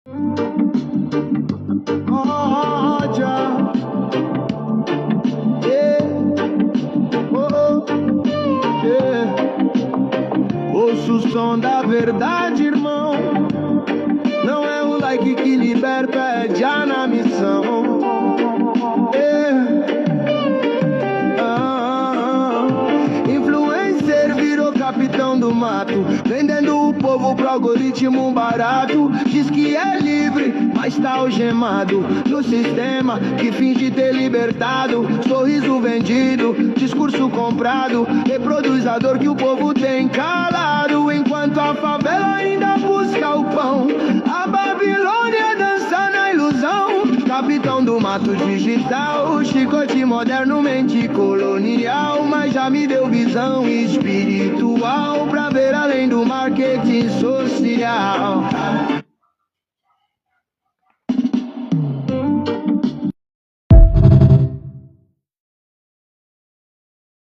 Oh, já. Yeah. Oh, oh. Yeah. Ouço o som da verdade, irmão. Não é o like que liberta, é já na missão. Influencer virou capitão do mato, vendendo o povo pro algoritmo barato. Diz que é livre, mas tá algemado no sistema que finge ter libertado. Sorriso vendido, discurso comprado, reproduz a dor que o povo tem calado. Enquanto a favela ainda busca o pão, a Babilônia dança na ilusão. Capitão do mato digital, chicote moderno, mente colonial. Mas já me deu visão espiritual pra ver além do marketing social.